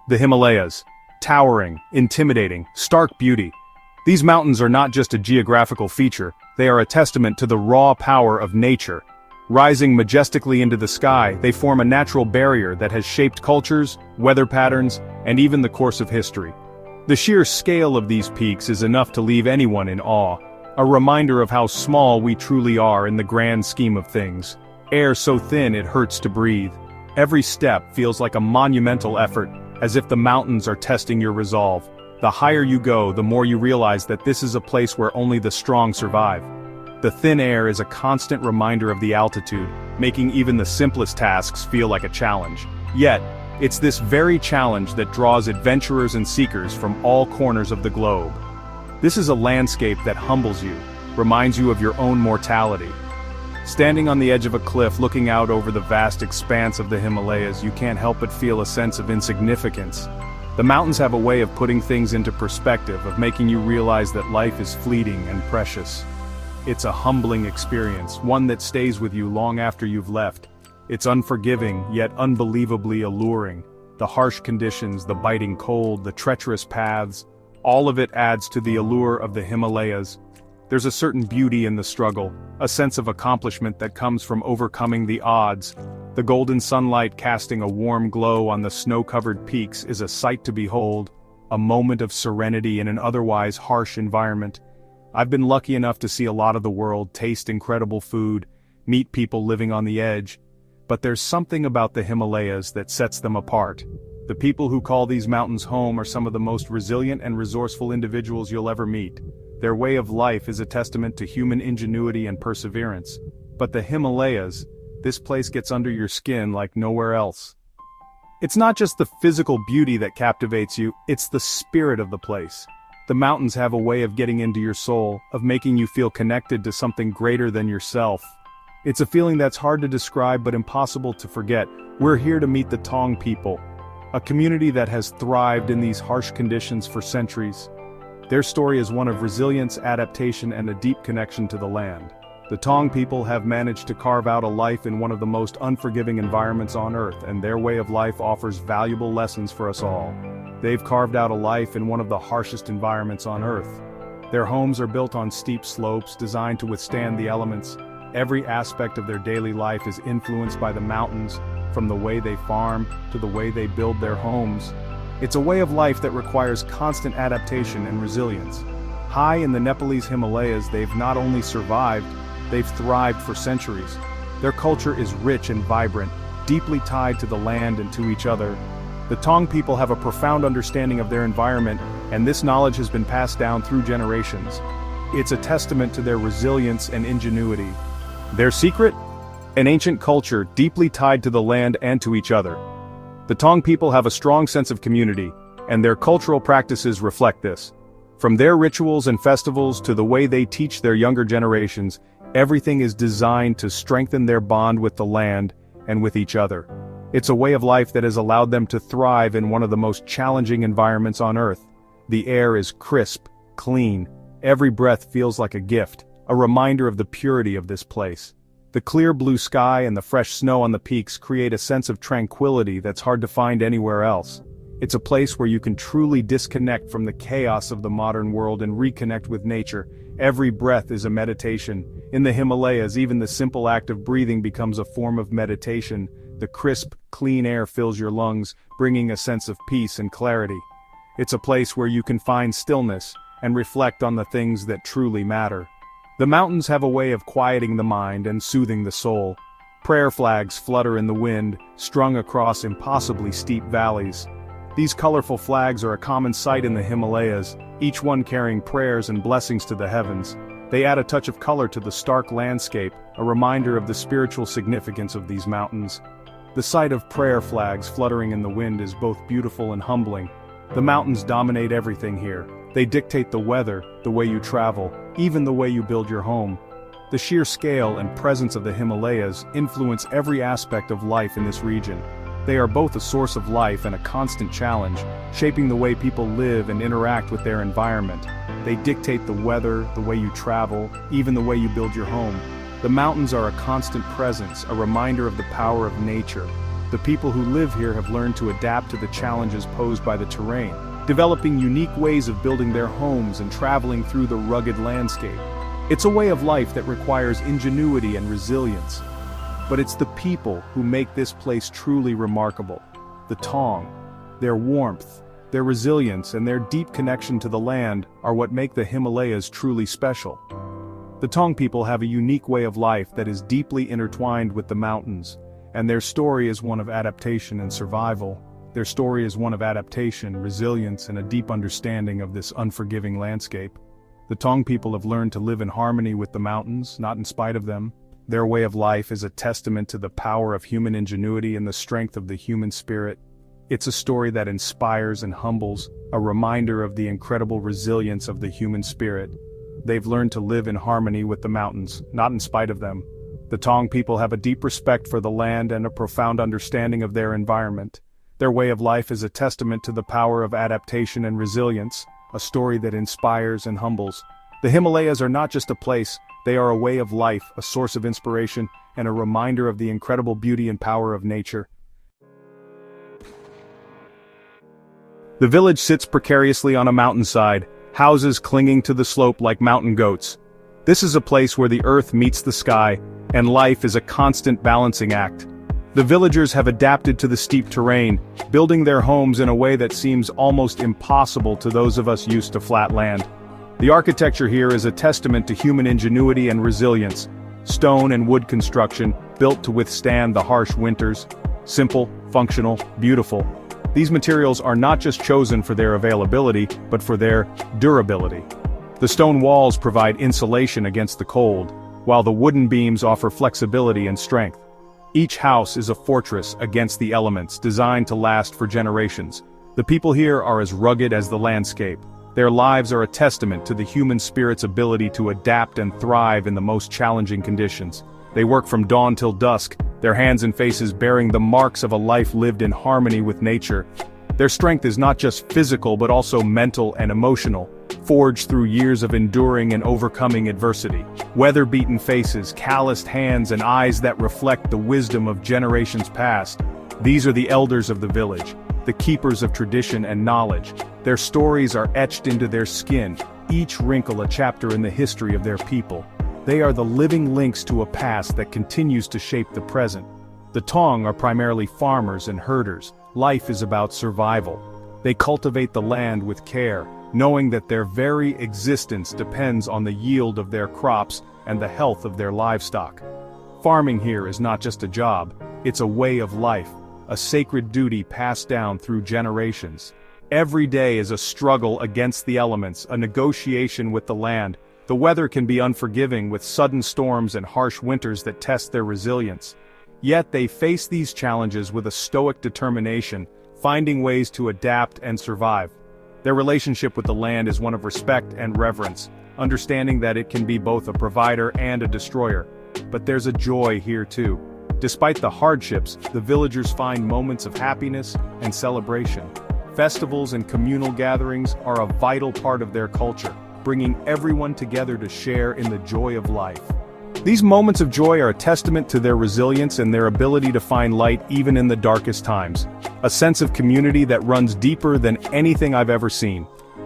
The Himalayas. Towering, intimidating, stark beauty. These mountains are not just a geographical feature, they are a testament to the raw power of nature. Rising majestically into the sky, they form a natural barrier that has shaped cultures, weather patterns, and even the course of history. The sheer scale of these peaks is enough to leave anyone in awe, a reminder of how small we truly are in the grand scheme of things. Air so thin it hurts to breathe. Every step feels like a monumental effort, as if the mountains are testing your resolve. The higher you go, the more you realize that this is a place where only the strong survive. The thin air is a constant reminder of the altitude, making even the simplest tasks feel like a challenge. Yet, it's this very challenge that draws adventurers and seekers from all corners of the globe. This is a landscape that humbles you, reminds you of your own mortality. Standing on the edge of a cliff looking out over the vast expanse of the Himalayas, you can't help but feel a sense of insignificance. The mountains have a way of putting things into perspective, of making you realize that life is fleeting and precious. It's a humbling experience, one that stays with you long after you've left. It's unforgiving, yet unbelievably alluring. The harsh conditions, the biting cold, the treacherous paths, all of it adds to the allure of the Himalayas. There's a certain beauty in the struggle, a sense of accomplishment that comes from overcoming the odds. The golden sunlight casting a warm glow on the snow-covered peaks is a sight to behold, a moment of serenity in an otherwise harsh environment. I've been lucky enough to see a lot of the world, taste incredible food, meet people living on the edge. But there's something about the Himalayas that sets them apart. The people who call these mountains home are some of the most resilient and resourceful individuals you'll ever meet. Their way of life is a testament to human ingenuity and perseverance. But the Himalayas, this place gets under your skin like nowhere else. It's not just the physical beauty that captivates you, it's the spirit of the place. The mountains have a way of getting into your soul, of making you feel connected to something greater than yourself. It's a feeling that's hard to describe but impossible to forget. We're here to meet the Tong People, a community that has thrived in these harsh conditions for centuries. Their story is one of resilience, adaptation, and a deep connection to the land. The Tong people have managed to carve out a life in one of the most unforgiving environments on Earth, and their way of life offers valuable lessons for us all. They've carved out a life in one of the harshest environments on Earth. Their homes are built on steep slopes designed to withstand the elements. Every aspect of their daily life is influenced by the mountains, from the way they farm to the way they build their homes. It's a way of life that requires constant adaptation and resilience. High in the Nepalese Himalayas, they've not only survived, they've thrived for centuries. Their culture is rich and vibrant, deeply tied to the land and to each other. The Tong people have a profound understanding of their environment, and this knowledge has been passed down through generations. It's a testament to their resilience and ingenuity. Their secret? An ancient culture deeply tied to the land and to each other. The Tong people have a strong sense of community, and their cultural practices reflect this. From their rituals and festivals to the way they teach their younger generations, everything is designed to strengthen their bond with the land and with each other. It's a way of life that has allowed them to thrive in one of the most challenging environments on Earth. The air is crisp, clean. Every breath feels like a gift, a reminder of the purity of this place. The clear blue sky and the fresh snow on the peaks create a sense of tranquility that's hard to find anywhere else. It's a place where you can truly disconnect from the chaos of the modern world and reconnect with nature. Every breath is a meditation. In the Himalayas, even the simple act of breathing becomes a form of meditation. The crisp, clean air fills your lungs, bringing a sense of peace and clarity. It's a place where you can find stillness and reflect on the things that truly matter. The mountains have a way of quieting the mind and soothing the soul. Prayer flags flutter in the wind, strung across impossibly steep valleys. These colorful flags are a common sight in the Himalayas, each one carrying prayers and blessings to the heavens. They add a touch of color to the stark landscape, a reminder of the spiritual significance of these mountains. The sight of prayer flags fluttering in the wind is both beautiful and humbling. The mountains dominate everything here. They dictate the weather, the way you travel, even the way you build your home. The sheer scale and presence of the Himalayas influence every aspect of life in this region. They are both a source of life and a constant challenge, shaping the way people live and interact with their environment. They dictate the weather, the way you travel, even the way you build your home. The mountains are a constant presence, a reminder of the power of nature. The people who live here have learned to adapt to the challenges posed by the terrain, developing unique ways of building their homes and traveling through the rugged landscape. It's a way of life that requires ingenuity and resilience. But it's the people who make this place truly remarkable. The Tong, their warmth, their resilience, and their deep connection to the land are what make the Himalayas truly special. The Tong people have a unique way of life that is deeply intertwined with the mountains, and their story is one of adaptation and survival. Their story is one of adaptation, resilience, and a deep understanding of this unforgiving landscape. The Tong people have learned to live in harmony with the mountains, not in spite of them. Their way of life is a testament to the power of human ingenuity and the strength of the human spirit. It's a story that inspires and humbles, a reminder of the incredible resilience of the human spirit. They've learned to live in harmony with the mountains, not in spite of them. The Tong people have a deep respect for the land and a profound understanding of their environment. Their way of life is a testament to the power of adaptation and resilience, a story that inspires and humbles. The Himalayas are not just a place, they are a way of life, a source of inspiration, and a reminder of the incredible beauty and power of nature. The village sits precariously on a mountainside, houses clinging to the slope like mountain goats. This is a place where the earth meets the sky, and life is a constant balancing act. The villagers have adapted to the steep terrain, building their homes in a way that seems almost impossible to those of us used to flat land. The architecture here is a testament to human ingenuity and resilience. Stone and wood construction, built to withstand the harsh winters. Simple, functional, beautiful. These materials are not just chosen for their availability, but for their durability. The stone walls provide insulation against the cold, while the wooden beams offer flexibility and strength. Each house is a fortress against the elements, designed to last for generations. The people here are as rugged as the landscape. Their lives are a testament to the human spirit's ability to adapt and thrive in the most challenging conditions. They work from dawn till dusk, their hands and faces bearing the marks of a life lived in harmony with nature. Their strength is not just physical but also mental and emotional, forged through years of enduring and overcoming adversity. Weather-beaten faces, calloused hands, and eyes that reflect the wisdom of generations past. These are the elders of the village, the keepers of tradition and knowledge. Their stories are etched into their skin, each wrinkle a chapter in the history of their people. They are the living links to a past that continues to shape the present. The Tong are primarily farmers and herders. Life is about survival. They cultivate the land with care, knowing that their very existence depends on the yield of their crops and the health of their livestock. Farming here is not just a job, it's a way of life, a sacred duty passed down through generations. Every day is a struggle against the elements, a negotiation with the land. The weather can be unforgiving with sudden storms and harsh winters that test their resilience. Yet they face these challenges with a stoic determination, finding ways to adapt and survive. Their relationship with the land is one of respect and reverence, understanding that it can be both a provider and a destroyer. But there's a joy here too. Despite the hardships, the villagers find moments of happiness and celebration. Festivals and communal gatherings are a vital part of their culture, bringing everyone together to share in the joy of life. These moments of joy are a testament to their resilience and their ability to find light even in the darkest times. A sense of community that runs deeper than anything I've ever seen.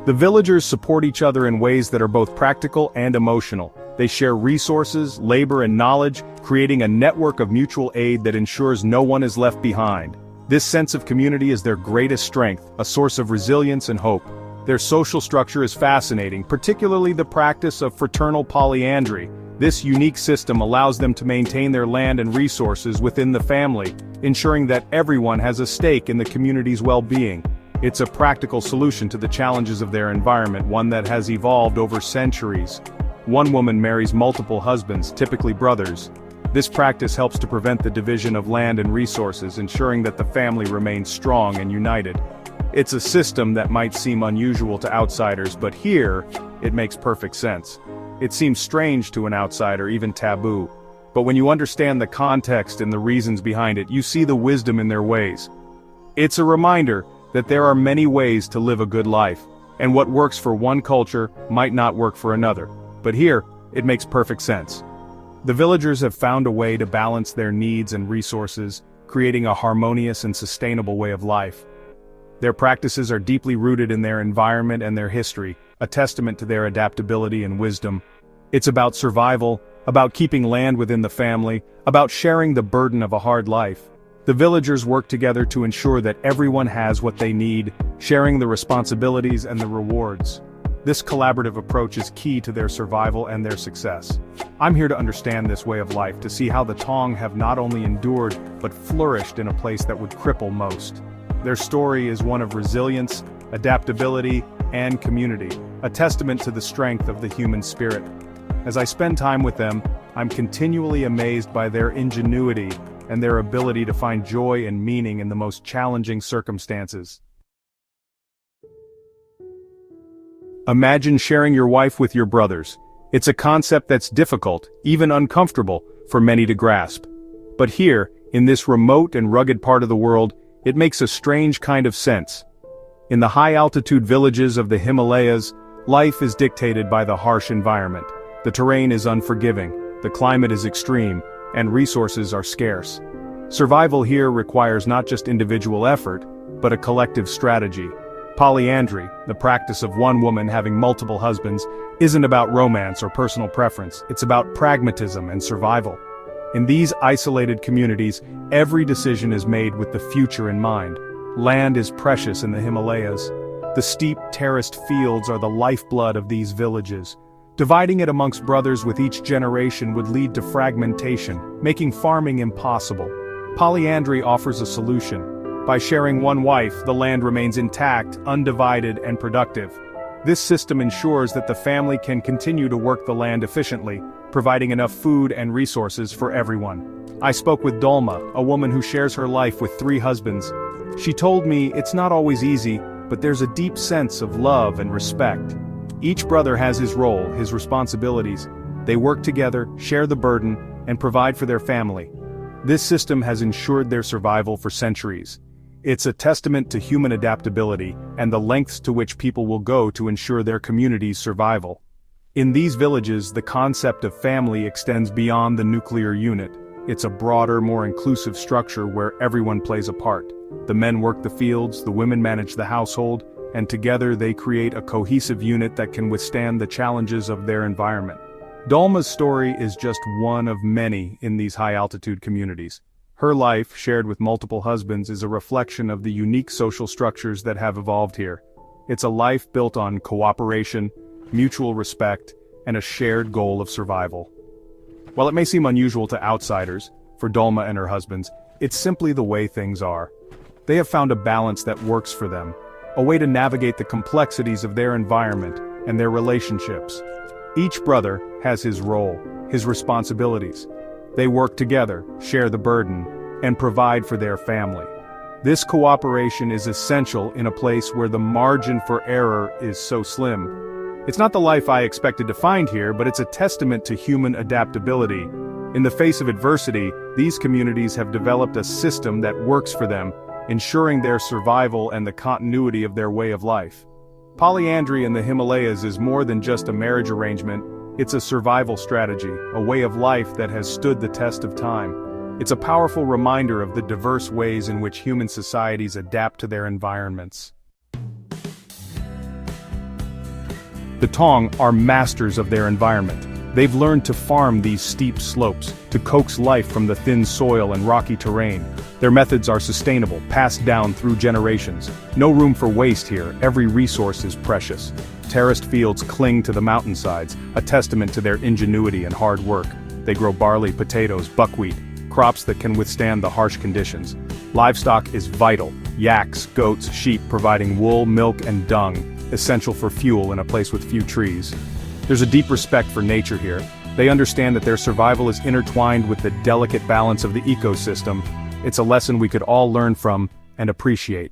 The villagers support each other in ways that are both practical and emotional. They share resources, labor, and knowledge, creating a network of mutual aid that ensures no one is left behind. This sense of community is their greatest strength, a source of resilience and hope. Their social structure is fascinating, particularly the practice of fraternal polyandry. This unique system allows them to maintain their land and resources within the family, ensuring that everyone has a stake in the community's well-being. It's a practical solution to the challenges of their environment, one that has evolved over centuries. One woman marries multiple husbands, typically brothers. This practice helps to prevent the division of land and resources, ensuring that the family remains strong and united. It's a system that might seem unusual to outsiders, but here, it makes perfect sense. It seems strange to an outsider, even taboo. But when you understand the context and the reasons behind it, you see the wisdom in their ways. It's a reminder that there are many ways to live a good life, and what works for one culture might not work for another. But here, it makes perfect sense. The villagers have found a way to balance their needs and resources, creating a harmonious and sustainable way of life. Their practices are deeply rooted in their environment and their history, a testament to their adaptability and wisdom. It's about survival, about keeping land within the family, about sharing the burden of a hard life. The villagers work together to ensure that everyone has what they need, sharing the responsibilities and the rewards. This collaborative approach is key to their survival and their success. I'm here to understand this way of life, to see how the Tong have not only endured, but flourished in a place that would cripple most. Their story is one of resilience, adaptability, and community, a testament to the strength of the human spirit. As I spend time with them, I'm continually amazed by their ingenuity and their ability to find joy and meaning in the most challenging circumstances. Imagine sharing your wife with your brothers. It's a concept that's difficult, even uncomfortable, for many to grasp. But here, in this remote and rugged part of the world, it makes a strange kind of sense. In the high-altitude villages of the Himalayas, life is dictated by the harsh environment. The terrain is unforgiving, the climate is extreme, and resources are scarce. Survival here requires not just individual effort, but a collective strategy. Polyandry, the practice of one woman having multiple husbands, isn't about romance or personal preference, it's about pragmatism and survival. In these isolated communities, every decision is made with the future in mind. Land is precious in the Himalayas. The steep, terraced fields are the lifeblood of these villages. Dividing it amongst brothers with each generation would lead to fragmentation, making farming impossible. Polyandry offers a solution. By sharing one wife, the land remains intact, undivided, and productive. This system ensures that the family can continue to work the land efficiently, providing enough food and resources for everyone. I spoke with Dolma, a woman who shares her life with 3 husbands. She told me it's not always easy, but there's a deep sense of love and respect. Each brother has his role, his responsibilities. They work together, share the burden, and provide for their family. This system has ensured their survival for centuries. It's a testament to human adaptability and the lengths to which people will go to ensure their community's survival. In these villages, the concept of family extends beyond the nuclear unit. It's a broader, more inclusive structure where everyone plays a part. The men work the fields, the women manage the household, and together they create a cohesive unit that can withstand the challenges of their environment. Dolma's story is just one of many in these high-altitude communities. Her life, shared with multiple husbands, is a reflection of the unique social structures that have evolved here. It's a life built on cooperation, mutual respect, and a shared goal of survival. While it may seem unusual to outsiders, for Dolma and her husbands, it's simply the way things are. They have found a balance that works for them, a way to navigate the complexities of their environment and their relationships. Each brother has his role, his responsibilities. They work together, share the burden, and provide for their family. This cooperation is essential in a place where the margin for error is so slim. It's not the life I expected to find here, but it's a testament to human adaptability. In the face of adversity, these communities have developed a system that works for them, ensuring their survival and the continuity of their way of life. Polyandry in the Himalayas is more than just a marriage arrangement. It's a survival strategy, a way of life that has stood the test of time. It's a powerful reminder of the diverse ways in which human societies adapt to their environments. The Tong are masters of their environment. They've learned to farm these steep slopes, to coax life from the thin soil and rocky terrain. Their methods are sustainable, passed down through generations. No room for waste here, every resource is precious. Terraced fields cling to the mountainsides, a testament to their ingenuity and hard work. They grow barley, potatoes, buckwheat, crops that can withstand the harsh conditions. Livestock is vital. Yaks, goats, sheep providing wool, milk, and dung, essential for fuel in a place with few trees. There's a deep respect for nature here. They understand that their survival is intertwined with the delicate balance of the ecosystem. It's a lesson we could all learn from and appreciate.